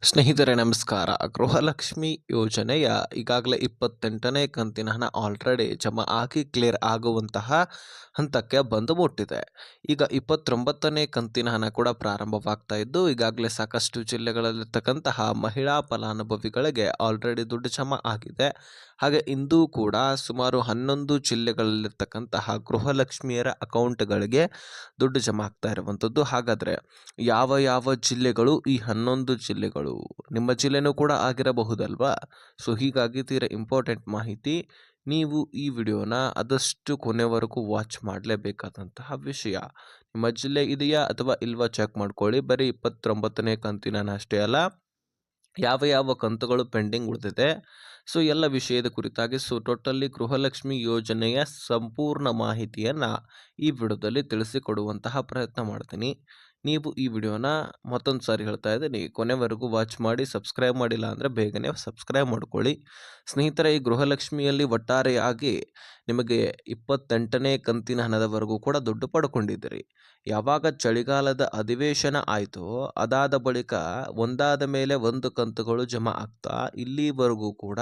ಸ್ನೇಹಿತರೆ ನಮಸ್ಕಾರ. ಗೃಹಲಕ್ಷ್ಮಿ ಯೋಜನೆಯ ಈಗಾಗಲೇ 28ನೇ ಕಂತಿನ ಹಣ ಆಲ್ರೆಡಿ ಜಮಾ ಆಗಿ ಕ್ಲಿಯರ್ ಆಗುವಂತಹ ಹಂತಕ್ಕೆ ಬಂದು ಮುಟ್ಟಿದೆ. ಈಗ 29ನೇ ಕಂತಿನ ಹಣ ಕೂಡ ಪ್ರಾರಂಭವಾಗ್ತಾ ಇದ್ದು, ಈಗಾಗಲೇ ಸಾಕಷ್ಟು ಜಿಲ್ಲೆಗಳಲ್ಲಿರ್ತಕ್ಕಂತಹ ಮಹಿಳಾ ಫಲಾನುಭವಿಗಳಿಗೆ ಆಲ್ರೆಡಿ ದುಡ್ಡು ಜಮಾ ಆಗಿದೆ. ಹಾಗೆ ಇಂದು ಕೂಡ ಸುಮಾರು 11 ಜಿಲ್ಲೆಗಳಲ್ಲಿರ್ತಕ್ಕಂತಹ ಗೃಹಲಕ್ಷ್ಮಿಯರ ಅಕೌಂಟ್ಗಳಿಗೆ ದುಡ್ಡು ಜಮಾ ಆಗ್ತಾ ಇರುವಂಥದ್ದು. ಹಾಗಾದರೆ ಯಾವ ಯಾವ ಜಿಲ್ಲೆಗಳು ಈ 11 ಜಿಲ್ಲೆಗಳು? ನಿಮ್ಮ ಜಿಲ್ಲೆನೂ ಕೂಡ ಆಗಿರಬಹುದಲ್ವಾ? ಸೊ ಹೀಗಾಗಿ ತೀರಾ ಇಂಪಾರ್ಟೆಂಟ್ ಮಾಹಿತಿ. ನೀವು ಈ ವಿಡಿಯೋನ ಆದಷ್ಟು ಕೊನೆವರೆಗೂ ವಾಚ್ ಮಾಡಲೇಬೇಕಾದಂತಹ ವಿಷಯ. ನಿಮ್ಮ ಜಿಲ್ಲೆ ಇದೆಯಾ ಅಥವಾ ಇಲ್ವಾ ಚೆಕ್ ಮಾಡ್ಕೊಳ್ಳಿ. ಬರೀ 29ನೇ ಕಂತಿನ ಅಷ್ಟೇ ಅಲ್ಲ, ಯಾವ ಯಾವ ಕಂತುಗಳು ಪೆಂಡಿಂಗ್ ಉಳಿದಿದೆ, ಸೊ ಎಲ್ಲ ವಿಷಯದ ಕುರಿತಾಗಿ ಟೋಟಲಿ ಗೃಹಲಕ್ಷ್ಮಿ ಯೋಜನೆಯ ಸಂಪೂರ್ಣ ಮಾಹಿತಿಯನ್ನು ಈ ವಿಡಿಯೋದಲ್ಲಿ ತಿಳಿಸಿಕೊಡುವಂತಹ ಪ್ರಯತ್ನ ಮಾಡ್ತೀನಿ. ನೀವು ಈ ವಿಡಿಯೋನ ಮತ್ತೊಂದು ಸಾರಿ ಹೇಳ್ತಾ ಇದ್ದೀನಿ, ಕೊನೆವರೆಗೂ ವಾಚ್ ಮಾಡಿ. ಸಬ್ಸ್ಕ್ರೈಬ್ ಮಾಡಿಲ್ಲ ಅಂದರೆ ಬೇಗನೆ ಸಬ್ಸ್ಕ್ರೈಬ್ ಮಾಡ್ಕೊಳ್ಳಿ. ಸ್ನೇಹಿತರೆ, ಈ ಗೃಹಲಕ್ಷ್ಮಿಯಲ್ಲಿ ಒಟ್ಟಾರೆಯಾಗಿ ನಿಮಗೆ 28ನೇ ಕಂತಿನ ಹಣದವರೆಗೂ ಕೂಡ ದುಡ್ಡು ಪಡ್ಕೊಂಡಿದ್ದೀರಿ. ಯಾವಾಗ ಚಳಿಗಾಲದ ಅಧಿವೇಶನ ಆಯಿತೋ ಅದಾದ ಬಳಿಕ ಒಂದಾದ ಮೇಲೆ ಒಂದು ಕಂತುಗಳು ಜಮಾ ಆಗ್ತಾ ಇಲ್ಲಿವರೆಗೂ ಕೂಡ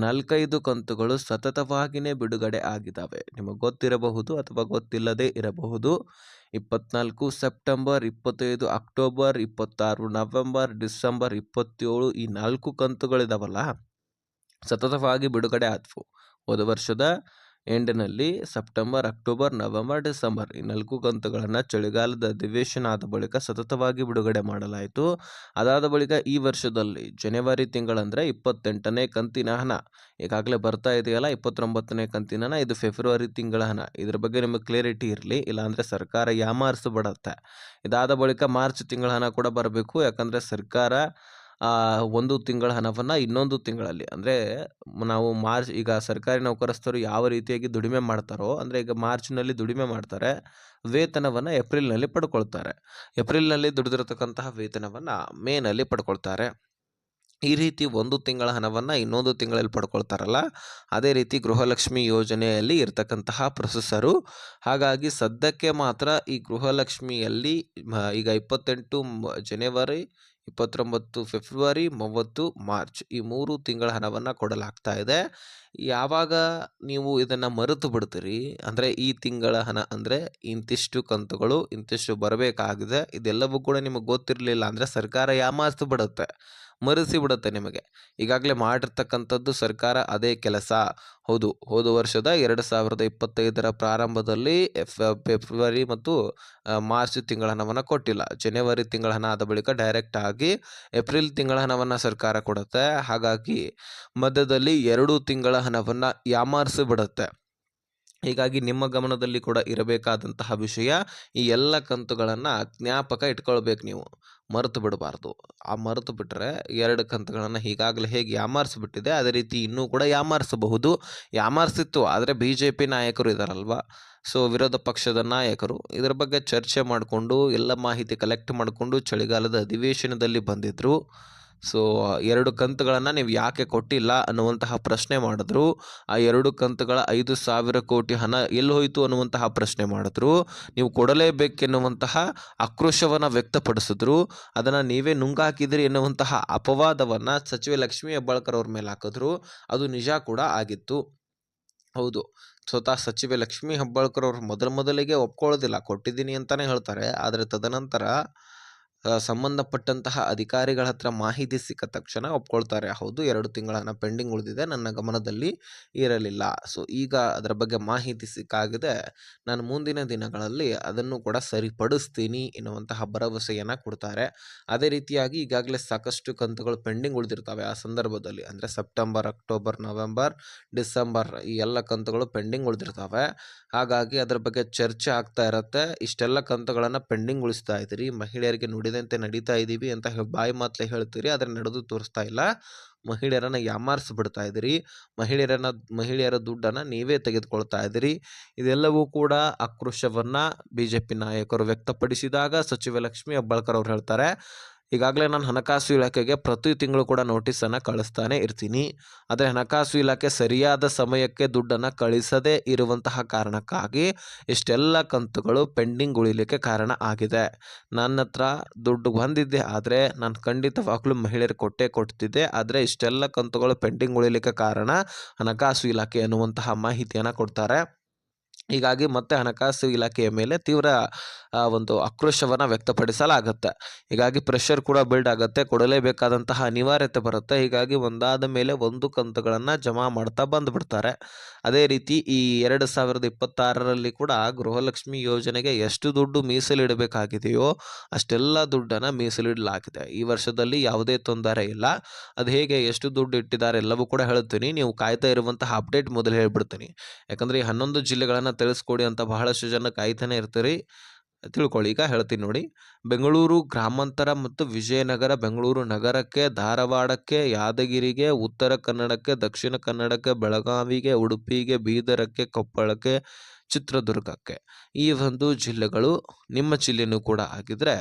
4-5 ಕಂತುಗಳು ಸತತವಾಗಿಯೇ ಬಿಡುಗಡೆ ಆಗಿದ್ದಾವೆ. ನಿಮಗೆ ಗೊತ್ತಿರಬಹುದು ಅಥವಾ ಗೊತ್ತಿಲ್ಲದೇ ಇರಬಹುದು. 24 ಸೆಪ್ಟೆಂಬರ್, 25 ಅಕ್ಟೋಬರ್, 26 ನವೆಂಬರ್, ಡಿಸೆಂಬರ್ 27 ಈ 4 ಕಂತುಗಳಿದಾವಲ್ಲ, ಸತತವಾಗಿ ಬಿಡುಗಡೆ ಆದವು. ಹೋದ ವರ್ಷದ ಎಂಡ್ನಲ್ಲಿ ಸೆಪ್ಟೆಂಬರ್, ಅಕ್ಟೋಬರ್, ನವೆಂಬರ್, ಡಿಸೆಂಬರ್ ಈ 4 ಕಂತುಗಳನ್ನು ಚಳಿಗಾಲದ ಅಧಿವೇಶನ ಆದ ಬಳಿಕ ಸತತವಾಗಿ ಬಿಡುಗಡೆ ಮಾಡಲಾಯಿತು. ಅದಾದ ಬಳಿಕ ಈ ವರ್ಷದಲ್ಲಿ ಜನವರಿ ತಿಂಗಳಂದರೆ 28ನೇ ಕಂತಿನ ಹಣ ಈಗಾಗಲೇ ಬರ್ತಾ ಇದೆಯಲ್ಲ, 29ನೇ ಕಂತಿನ ಹಣ, ಇದು ಫೆಬ್ರವರಿ ತಿಂಗಳ ಹಣ. ಇದ್ರ ಬಗ್ಗೆ ನಿಮಗೆ ಕ್ಲಿಯರಿಟಿ ಇರಲಿ, ಇಲ್ಲಾಂದರೆ ಸರ್ಕಾರ ಯಾಮಾರಿಸ್ಬಿಡತ್ತೆ. ಇದಾದ ಬಳಿಕ ಮಾರ್ಚ್ ತಿಂಗಳ ಹಣ ಕೂಡ ಬರಬೇಕು. ಯಾಕಂದರೆ ಸರ್ಕಾರ ಒಂದು ತಿಂಗಳ ಹಣವನ್ನು ಇನ್ನೊಂದು ತಿಂಗಳಲ್ಲಿ, ಅಂದರೆ ನಾವು ಮಾರ್ಚ್, ಈಗ ಸರ್ಕಾರಿ ನೌಕರಸ್ಥರು ಯಾವ ರೀತಿಯಾಗಿ ದುಡಿಮೆ ಮಾಡ್ತಾರೋ, ಅಂದರೆ ಈಗ ಮಾರ್ಚ್ನಲ್ಲಿ ದುಡಿಮೆ ಮಾಡ್ತಾರೆ, ವೇತನವನ್ನು ಏಪ್ರಿಲ್ನಲ್ಲಿ ಪಡ್ಕೊಳ್ತಾರೆ. ಏಪ್ರಿಲ್ನಲ್ಲಿ ದುಡಿದಿರತಕ್ಕಂತಹ ವೇತನವನ್ನು ಮೇನಲ್ಲಿ ಪಡ್ಕೊಳ್ತಾರೆ. ಈ ರೀತಿ ಒಂದು ತಿಂಗಳ ಹಣವನ್ನು ಇನ್ನೊಂದು ತಿಂಗಳಲ್ಲಿ ಪಡ್ಕೊಳ್ತಾರಲ್ಲ, ಅದೇ ರೀತಿ ಗೃಹಲಕ್ಷ್ಮಿ ಯೋಜನೆಯಲ್ಲಿ ಇರತಕ್ಕಂತಹ ಪ್ರೊಸೆಸರು. ಹಾಗಾಗಿ ಸದ್ಯಕ್ಕೆ ಮಾತ್ರ ಈ ಗೃಹಲಕ್ಷ್ಮಿಯಲ್ಲಿ ಈಗ 28 ಜನವರಿ, 29 ಫೆಬ್ರವರಿ, 30 ಮಾರ್ಚ್ ಈ 3 ತಿಂಗಳ ಹಣವನ್ನು ಕೊಡಲಾಗ್ತಾ ಇದೆ. ಯಾವಾಗ ನೀವು ಇದನ್ನು ಮರೆತು ಬಿಡ್ತೀರಿ, ಅಂದರೆ ಈ ತಿಂಗಳ ಹಣ ಅಂದರೆ ಇಂತಿಷ್ಟು ಕಂತುಗಳು ಇಂತಿಷ್ಟು ಬರಬೇಕಾಗಿದೆ, ಇದೆಲ್ಲವೂ ಕೂಡ ನಿಮಗೆ ಗೊತ್ತಿರಲಿಲ್ಲ ಅಂದರೆ ಸರ್ಕಾರ ಯಾಮಾರಿಸಿ ಬಿಡುತ್ತೆ, ಮರೆಸಿ ಬಿಡುತ್ತೆ ನಿಮಗೆ. ಈಗಾಗಲೇ ಮಾಡಿರ್ತಕ್ಕಂಥದ್ದು ಸರ್ಕಾರ ಅದೇ ಕೆಲಸ. ಹೌದು, ಹೋದ ವರ್ಷದ 2025 ಪ್ರಾರಂಭದಲ್ಲಿ ಫೆಬ್ರವರಿ ಮತ್ತು ಮಾರ್ಚ್ ತಿಂಗಳ ಹಣವನ್ನು ಕೊಟ್ಟಿಲ್ಲ. ಜನವರಿ ತಿಂಗಳ ಹಣ ಆದ ಬಳಿಕ ಡೈರೆಕ್ಟ್ ಆಗಿ ಏಪ್ರಿಲ್ ತಿಂಗಳ ಹಣವನ್ನು ಸರ್ಕಾರ ಕೊಡುತ್ತೆ. ಹಾಗಾಗಿ ಮಧ್ಯದಲ್ಲಿ 2 ತಿಂಗಳ ಹಣವನ್ನು ಯಾಮಾರಿಸಿ ಬಿಡುತ್ತೆ. ಹೀಗಾಗಿ ನಿಮ್ಮ ಗಮನದಲ್ಲಿ ಕೂಡ ಇರಬೇಕಾದಂತಹ ವಿಷಯ, ಈ ಎಲ್ಲ ಕಂತುಗಳನ್ನು ಜ್ಞಾಪಕ ಇಟ್ಕೊಳ್ಬೇಕು ನೀವು, ಮರೆತು ಬಿಡಬಾರ್ದು. ಆ ಮರೆತು ಬಿಟ್ಟರೆ 2 ಕಂತುಗಳನ್ನು ಈಗಾಗಲೇ ಹೇಗೆ ಯಾಮಾರಿಸಿಬಿಟ್ಟಿದೆ ಅದೇ ರೀತಿ ಇನ್ನೂ ಕೂಡ ಯಾಮಾರಿಸಬಹುದು. ಯಾಮಾರಿಸಿತ್ತು, ಆದರೆ BJP ನಾಯಕರು ಇದ್ದಾರಲ್ವ, ಸೊ ವಿರೋಧ ಪಕ್ಷದ ನಾಯಕರು ಇದರ ಬಗ್ಗೆ ಚರ್ಚೆ ಮಾಡಿಕೊಂಡು ಎಲ್ಲ ಮಾಹಿತಿ ಕಲೆಕ್ಟ್ ಮಾಡಿಕೊಂಡು ಚಳಿಗಾಲದ ಅಧಿವೇಶನದಲ್ಲಿ ಬಂದಿದ್ದರು. ಸೊ 2 ಕಂತುಗಳನ್ನು ನೀವು ಯಾಕೆ ಕೊಟ್ಟಿಲ್ಲ ಅನ್ನುವಂತಹ ಪ್ರಶ್ನೆ ಮಾಡಿದ್ರು. ಆ 2 ಕಂತುಗಳ 5,000 ಕೋಟಿ ಹಣ ಎಲ್ಲಿ ಹೋಯಿತು ಅನ್ನುವಂತಹ ಪ್ರಶ್ನೆ ಮಾಡಿದ್ರು. ನೀವು ಕೊಡಲೇಬೇಕೆನ್ನುವಂತಹ ಆಕ್ರೋಶವನ್ನು ವ್ಯಕ್ತಪಡಿಸಿದ್ರು. ಅದನ್ನು ನೀವೇ ನುಂಗಾಕಿದಿರಿ ಎನ್ನುವಂತಹ ಅಪವಾದವನ್ನು ಸಚಿವೆ ಲಕ್ಷ್ಮೀ ಹೆಬ್ಬಾಳ್ಕರ್ ಅವ್ರ ಮೇಲೆ ಹಾಕಿದ್ರು. ಅದು ನಿಜ ಕೂಡ ಆಗಿತ್ತು. ಹೌದು, ಸ್ವತಃ ಸಚಿವೆ ಲಕ್ಷ್ಮೀ ಹೆಬ್ಬಾಳ್ಕರ್ ಅವರು ಮೊದಲಿಗೆ ಒಪ್ಕೊಳ್ಳೋದಿಲ್ಲ, ಕೊಟ್ಟಿದ್ದೀನಿ ಅಂತಲೇ ಹೇಳ್ತಾರೆ. ಆದರೆ ತದನಂತರ ಸಂಬಂಧಪಟ್ಟಂತಹ ಅಧಿಕಾರಿಗಳ ಹತ್ರ ಮಾಹಿತಿ ಸಿಕ್ಕ ತಕ್ಷಣ ಒಪ್ಕೊಳ್ತಾರೆ, ಹೌದು 2 ತಿಂಗಳ ಹಣ ಪೆಂಡಿಂಗ್ ಉಳಿದಿದೆ, ನನ್ನ ಗಮನದಲ್ಲಿ ಇರಲಿಲ್ಲ. ಸೊ ಈಗ ಅದರ ಬಗ್ಗೆ ಮಾಹಿತಿ ಸಿಕ್ಕಾಗಿದೆ, ನಾನು ಮುಂದಿನ ದಿನಗಳಲ್ಲಿ ಅದನ್ನು ಕೂಡ ಸರಿಪಡಿಸ್ತೀನಿ ಎನ್ನುವಂತಹ ಭರವಸೆಯನ್ನು ಕೊಡ್ತಾರೆ. ಅದೇ ರೀತಿಯಾಗಿ ಈಗಾಗಲೇ ಸಾಕಷ್ಟು ಕಂತುಗಳು ಪೆಂಡಿಂಗ್ ಉಳಿದಿರ್ತವೆ. ಆ ಸಂದರ್ಭದಲ್ಲಿ ಅಂದರೆ ಸೆಪ್ಟೆಂಬರ್, ಅಕ್ಟೋಬರ್, ನವೆಂಬರ್, ಡಿಸೆಂಬರ್ ಈ ಎಲ್ಲ ಕಂತುಗಳು ಪೆಂಡಿಂಗ್ ಉಳಿದಿರ್ತವೆ. ಹಾಗಾಗಿ ಅದರ ಬಗ್ಗೆ ಚರ್ಚೆ ಆಗ್ತಾ ಇರುತ್ತೆ. ಇಷ್ಟೆಲ್ಲ ಕಂತುಗಳನ್ನು ಪೆಂಡಿಂಗ್ ಉಳಿಸ್ತಾ ಇದ್ದೀರಿ, ಮಹಿಳೆಯರಿಗೆ ನುಡಿದಂತೆ ನಡೀತಾ ಇದ್ದೀವಿ ಅಂತ ಬಾಯಿ ಮಾತಲೇ ಹೇಳ್ತೀರಿ, ಆದರೆ ನಡೆದು ತೋರಿಸ್ತಾ ಇಲ್ಲ. ಮಹಿಳೆಯರನ್ನು ಯಾಮಾರಿಸ್ಬಿಡ್ತಾ ಇದ್ದೀರಿ, ಮಹಿಳೆಯರ ದುಡ್ಡನ್ನು ನೀವೇ ತೆಗೆದುಕೊಳ್ತಾ ಇದ್ದೀರಿ. ಇದೆಲ್ಲವೂ ಕೂಡ ಆಕ್ರೋಶವನ್ನು BJP ನಾಯಕರು ವ್ಯಕ್ತಪಡಿಸಿದಾಗ ಸಚಿವೆ ಲಕ್ಷ್ಮೀ ಹೆಬ್ಬಾಳ್ಕರ್ ಅವರು ಹೇಳ್ತಾರೆ, ಈಗಾಗಲೇ ನಾನು ಹಣಕಾಸು ಇಲಾಖೆಗೆ ಪ್ರತಿ ತಿಂಗಳು ಕೂಡ ನೋಟಿಸನ್ನು ಕಳಿಸ್ತಾನೆ ಇರ್ತೀನಿ. ಆದರೆ ಹಣಕಾಸು ಇಲಾಖೆ ಸರಿಯಾದ ಸಮಯಕ್ಕೆ ದುಡ್ಡನ್ನು ಕಳಿಸದೇ ಇರುವಂತಹ ಕಾರಣಕ್ಕಾಗಿ ಇಷ್ಟೆಲ್ಲ ಕಂತುಗಳು ಪೆಂಡಿಂಗ್ ಉಳಿಲಿಕ್ಕೆ ಕಾರಣ ಆಗಿದೆ. ನನ್ನ ಹತ್ರ ದುಡ್ಡು ಬಂದಿದ್ದೆ ಆದರೆ ನಾನು ಖಂಡಿತವಾಗ್ಲೂ ಮಹಿಳೆಯರಿಗೆ ಕೊಟ್ಟೇ ಕೊಡ್ತಿದ್ದೆ. ಆದರೆ ಇಷ್ಟೆಲ್ಲ ಕಂತುಗಳು ಪೆಂಡಿಂಗ್ ಉಳಿಲಿಕ್ಕೆ ಕಾರಣ ಹಣಕಾಸು ಇಲಾಖೆ ಅನ್ನುವಂತಹ ಮಾಹಿತಿಯನ್ನು ಕೊಡ್ತಾರೆ. ಹೀಗಾಗಿ ಮತ್ತೆ ಹಣಕಾಸು ಇಲಾಖೆಯ ಮೇಲೆ ತೀವ್ರ ಒಂದು ಆಕ್ರೋಶವನ್ನು ವ್ಯಕ್ತಪಡಿಸಲಾಗುತ್ತೆ. ಹೀಗಾಗಿ ಪ್ರೆಷರ್ ಕೂಡ ಬಿಲ್ಡ್ ಆಗುತ್ತೆ. ಕೊಡಲೇಬೇಕಾದಂತಹ ಅನಿವಾರ್ಯತೆ ಬರುತ್ತೆ. ಹೀಗಾಗಿ ಒಂದಾದ ಮೇಲೆ ಒಂದು ಕಂತುಗಳನ್ನು ಜಮಾ ಮಾಡ್ತಾ ಬಂದುಬಿಡ್ತಾರೆ. ಅದೇ ರೀತಿ ಈ 2026ರಲ್ಲಿ ಕೂಡ ಗೃಹಲಕ್ಷ್ಮಿ ಯೋಜನೆಗೆ ಎಷ್ಟು ದುಡ್ಡು ಮೀಸಲಿಡಬೇಕಾಗಿದೆಯೋ ಅಷ್ಟೆಲ್ಲ ದುಡ್ಡನ್ನು ಮೀಸಲಿಡಲಾಗಿದೆ. ಈ ವರ್ಷದಲ್ಲಿ ಯಾವುದೇ ತೊಂದರೆ ಇಲ್ಲ. ಅದು ಹೇಗೆ ಎಷ್ಟು ದುಡ್ಡು ಇಟ್ಟಿದ್ದಾರೆ ಎಲ್ಲವೂ ಕೂಡ ಹೇಳ್ತೀನಿ. ನೀವು ಕಾಯ್ತಾ ಇರುವಂತಹ ಅಪ್ಡೇಟ್ ಮೊದಲು ಹೇಳ್ಬಿಡ್ತೀನಿ. ಯಾಕಂದರೆ ಈ 11 ಜಿಲ್ಲೆಗಳನ್ನು ತಿಳಿಸ್ಕೊಡಿ ಅಂತ ಬಹಳಷ್ಟು ಜನ ಕಾಯ್ತಾನೆ ಇರ್ತೀರಿ. ತಿಳ್ಕೊಳ್ಳಿ. ಈಗ ಹೇಳ್ತೀನಿ ನೋಡಿ. ಬೆಂಗಳೂರು ಗ್ರಾಮಾಂತರ ಮತ್ತು ವಿಜಯನಗರ, ಬೆಂಗಳೂರು ನಗರಕ್ಕೆ, ಧಾರವಾಡಕ್ಕೆ, ಯಾದಗಿರಿಗೆ, ಉತ್ತರ ಕನ್ನಡಕ್ಕೆ, ದಕ್ಷಿಣ ಕನ್ನಡಕ್ಕೆ, ಬೆಳಗಾವಿಗೆ, ಉಡುಪಿಗೆ, ಬೀದರಕ್ಕೆ, ಕೊಪ್ಪಳಕ್ಕೆ, ಚಿತ್ರದುರ್ಗಕ್ಕೆ ಈ ಒಂದು ಜಿಲ್ಲೆಗಳು ನಿಮ್ಮ ಜಿಲ್ಲೆನೂ ಕೂಡ ಆಗಿದ್ರೆ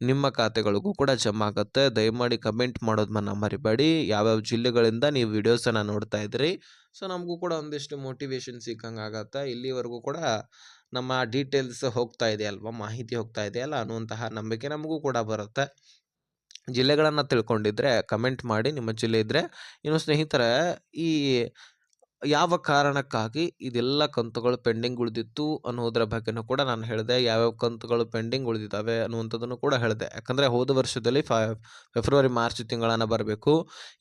ನಿಮ್ಮ ಖಾತೆಗಳಿಗೂ ಕೂಡ ಜಮಾ ಆಗುತ್ತೆ. ದಯಮಾಡಿ ಕಮೆಂಟ್ ಮಾಡೋದನ್ನ ಮರಿಬೇಡಿ. ಯಾವ್ಯಾವ ಜಿಲ್ಲೆಗಳಿಂದ ನೀವು ವಿಡಿಯೋಸನ್ನು ನೋಡ್ತಾ ಇದ್ರಿ. ಸೊ ನಮಗೂ ಕೂಡ ಒಂದಿಷ್ಟು ಮೋಟಿವೇಶನ್ ಸಿಕ್ಕಂಗಾಗತ್ತೆ. ಇಲ್ಲಿವರೆಗೂ ಕೂಡ ನಮ್ಮ ಡೀಟೇಲ್ಸ್ ಹೋಗ್ತಾ ಇದೆ ಅಲ್ವಾ, ಮಾಹಿತಿ ಹೋಗ್ತಾ ಇದೆಯಲ್ಲ ಅನ್ನುವಂತಹ ನಂಬಿಕೆ ನಮಗೂ ಕೂಡ ಬರುತ್ತೆ. ಜಿಲ್ಲೆಗಳನ್ನು ತಿಳ್ಕೊಂಡಿದ್ರೆ ಕಮೆಂಟ್ ಮಾಡಿ ನಿಮ್ಮ ಜಿಲ್ಲೆ ಇದ್ದರೆ. ಇನ್ನು ಸ್ನೇಹಿತರೆ, ಈ ಯಾವ ಕಾರಣಕ್ಕಾಗಿ ಇದೆಲ್ಲ ಕಂತುಗಳು ಪೆಂಡಿಂಗ್ ಉಳಿದಿತ್ತು ಅನ್ನೋದರ ಬಗ್ಗೆನೂ ಕೂಡ ನಾನು ಹೇಳಿದೆ. ಯಾವ್ಯಾವ ಕಂತುಗಳು ಪೆಂಡಿಂಗ್ ಉಳಿದಿದ್ದಾವೆ ಅನ್ನುವಂಥದ್ದನ್ನು ಕೂಡ ಹೇಳಿದೆ. ಯಾಕಂದರೆ ಹೋದ ವರ್ಷದಲ್ಲಿ ಫೆಬ್ರವರಿ ಮಾರ್ಚ್ ತಿಂಗಳ ಹಣ ಬರಬೇಕು.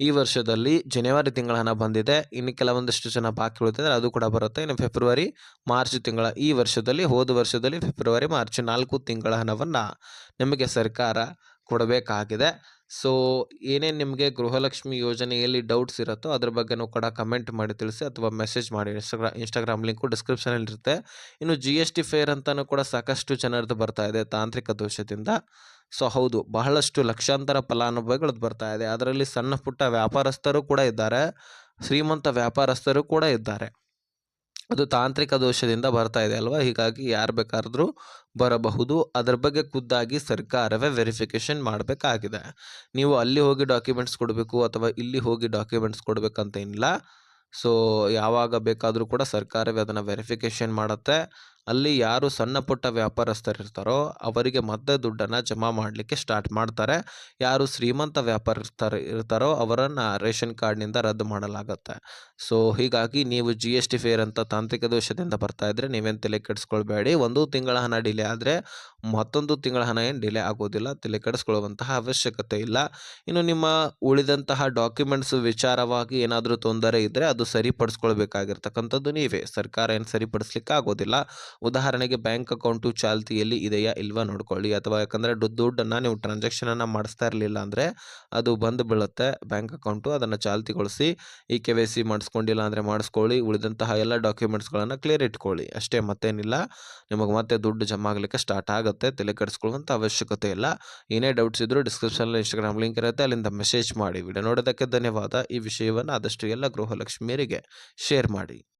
ಈ ವರ್ಷದಲ್ಲಿ ಜನವರಿ ತಿಂಗಳ ಹಣ ಬಂದಿದೆ. ಇನ್ನು ಕೆಲವೊಂದಿಷ್ಟು ಜನ ಬಾಕಿ ಉಳಿದಿದ್ದಾರೆ, ಅದು ಕೂಡ ಬರುತ್ತೆ. ಇನ್ನು ಫೆಬ್ರವರಿ ಮಾರ್ಚ್ ತಿಂಗಳ ಈ ವರ್ಷದಲ್ಲಿ, ಹೋದ ವರ್ಷದಲ್ಲಿ ಫೆಬ್ರವರಿ ಮಾರ್ಚ್ 4 ತಿಂಗಳ ಹಣವನ್ನು ನಿಮಗೆ ಸರ್ಕಾರ ಕೊಡಬೇಕಾಗಿದೆ. ಸೊ ಏನೇನು ನಿಮಗೆ ಗೃಹಲಕ್ಷ್ಮಿ ಯೋಜನೆಯಲ್ಲಿ ಡೌಟ್ಸ್ ಇರುತ್ತೋ ಅದ್ರ ಬಗ್ಗೆನೂ ಕೂಡ ಕಮೆಂಟ್ ಮಾಡಿ ತಿಳಿಸಿ ಅಥವಾ ಮೆಸೇಜ್ ಮಾಡಿ. ಇನ್ಸ್ಟಾಗ್ರಾಮ್ ಲಿಂಕು ಡಿಸ್ಕ್ರಿಪ್ಷನಲ್ಲಿ ಇರುತ್ತೆ. ಇನ್ನು GST ಫೇರ್ ಅಂತಲೂ ಕೂಡ ಸಾಕಷ್ಟು ಜನರದ್ದು ಬರ್ತಾ ಇದೆ ತಾಂತ್ರಿಕ ದೋಷದಿಂದ. ಸೊ ಹೌದು, ಬಹಳಷ್ಟು ಲಕ್ಷಾಂತರ ಫಲಾನುಭವಿಗಳದ್ದು ಬರ್ತಾ ಇದೆ. ಅದರಲ್ಲಿ ಸಣ್ಣ ಪುಟ್ಟ ವ್ಯಾಪಾರಸ್ಥರು ಕೂಡ ಇದ್ದಾರೆ, ಶ್ರೀಮಂತ ವ್ಯಾಪಾರಸ್ಥರು ಕೂಡ ಇದ್ದಾರೆ. ಅದು ತಾಂತ್ರಿಕ ದೋಷದಿಂದ ಬರ್ತಾ ಇದೆ ಅಲ್ವಾ. ಹೀಗಾಗಿ ಯಾರು ಬೇಕಾದ್ರೂ ಬರಬಹುದು. ಅದರ ಬಗ್ಗೆ ಖುದ್ದಾಗಿ ಸರ್ಕಾರವೇ ವೆರಿಫಿಕೇಷನ್ ಮಾಡಬೇಕಾಗಿದೆ. ನೀವು ಅಲ್ಲಿ ಹೋಗಿ ಡಾಕ್ಯುಮೆಂಟ್ಸ್ ಕೊಡಬೇಕು ಅಥವಾ ಇಲ್ಲಿ ಹೋಗಿ ಡಾಕ್ಯುಮೆಂಟ್ಸ್ ಕೊಡಬೇಕಂತ ಏನಿಲ್ಲ. ಸೊ ಯಾವಾಗ ಬೇಕಾದರೂ ಕೂಡ ಸರ್ಕಾರವೇ ಅದನ್ನು ವೆರಿಫಿಕೇಷನ್ ಮಾಡುತ್ತೆ. ಅಲ್ಲಿ ಯಾರು ಸಣ್ಣ ಪುಟ್ಟ ವ್ಯಾಪಾರಸ್ಥರಿರ್ತಾರೋ ಅವರಿಗೆ ಮತ್ತೆ ದುಡ್ಡನ್ನು ಜಮಾ ಮಾಡಲಿಕ್ಕೆ ಸ್ಟಾರ್ಟ್ ಮಾಡ್ತಾರೆ. ಯಾರು ಶ್ರೀಮಂತ ವ್ಯಾಪಾರಸ್ಥರು ಇರ್ತಾರೋ ಅವರನ್ನು ರೇಷನ್ ಕಾರ್ಡ್ನಿಂದ ರದ್ದು ಮಾಡಲಾಗುತ್ತೆ. ಸೊ ಹೀಗಾಗಿ ನೀವು GST ಫೇರ್ ಅಂತ ತಾಂತ್ರಿಕ ದೋಷದಿಂದ ಬರ್ತಾ ಇದ್ದರೆ ನೀವೇನು ತಲೆ ಕೆಡಿಸ್ಕೊಳ್ಬೇಡಿ. ಒಂದು ತಿಂಗಳ ಹಣ ಡಿಲೇ ಆದರೆ ಮತ್ತೊಂದು ತಿಂಗಳ ಹಣ ಏನು ಡಿಲೇ ಆಗೋದಿಲ್ಲ. ತಲೆ ಕೆಡಿಸ್ಕೊಳ್ಳುವಂತಹ ಅವಶ್ಯಕತೆ ಇಲ್ಲ. ಇನ್ನು ನಿಮ್ಮ ಉಳಿದಂತಹ ಡಾಕ್ಯುಮೆಂಟ್ಸ್ ವಿಚಾರವಾಗಿ ಏನಾದರೂ ತೊಂದರೆ ಇದ್ದರೆ ಅದು ಸರಿಪಡಿಸ್ಕೊಳ್ಬೇಕಾಗಿರ್ತಕ್ಕಂಥದ್ದು ನೀವೇ. ಸರ್ಕಾರ ಏನು ಸರಿಪಡಿಸ್ಲಿಕ್ಕೆ ಆಗೋದಿಲ್ಲ. ಉದಾಹರಣೆಗೆ ಬ್ಯಾಂಕ್ ಅಕೌಂಟು ಚಾಲ್ತಿಯಲ್ಲಿ ಇದೆಯಾ ಇಲ್ವಾ ನೋಡ್ಕೊಳ್ಳಿ. ಅಥವಾ ಯಾಕಂದರೆ ದುಡ್ಡನ್ನು ನೀವು ಟ್ರಾನ್ಸಾಕ್ಷನನ್ನು ಮಾಡಿಸ್ತಾ ಇರಲಿಲ್ಲ ಅಂದರೆ ಅದು ಬಂದು ಬೀಳುತ್ತೆ ಬ್ಯಾಂಕ್ ಅಕೌಂಟು. ಅದನ್ನು ಚಾಲ್ತಿಗೊಳಿಸಿ KYC ಮಾಡಿಸ್ಕೊಂಡಿಲ್ಲ ಅಂದರೆ ಮಾಡಿಸ್ಕೊಳ್ಳಿ. ಉಳಿದಂತಹ ಎಲ್ಲ ಡಾಕ್ಯುಮೆಂಟ್ಸ್ಗಳನ್ನು ಕ್ಲಿಯರ್ ಇಟ್ಕೊಳ್ಳಿ ಅಷ್ಟೇ, ಮತ್ತೇನಿಲ್ಲ. ನಿಮಗೆ ಮತ್ತೆ ದುಡ್ಡು ಜಮಾ ಆಗಲಿಕ್ಕೆ ಸ್ಟಾರ್ಟ್ ಆಗುತ್ತೆ. ತಲೆ ಕೆಡಿಸ್ಕೊಳ್ಳುವಂಥ ಅವಶ್ಯಕತೆ ಇಲ್ಲ. ಏನೇ ಡೌಟ್ಸ್ ಇದ್ದರೂ ಡಿಸ್ಕ್ರಿಪ್ಷನಲ್ಲಿ ಇನ್ಸ್ಟಾಗ್ರಾಮ್ ಲಿಂಕ್ ಇರುತ್ತೆ, ಅಲ್ಲಿಂದ ಮೆಸೇಜ್ ಮಾಡಿ. ವಿಡಿಯೋ ನೋಡೋದಕ್ಕೆ ಧನ್ಯವಾದ. ಈ ವಿಷಯವನ್ನು ಆದಷ್ಟು ಎಲ್ಲ ಗೃಹಲಕ್ಷ್ಮಿಯರಿಗೆ ಶೇರ್ ಮಾಡಿ.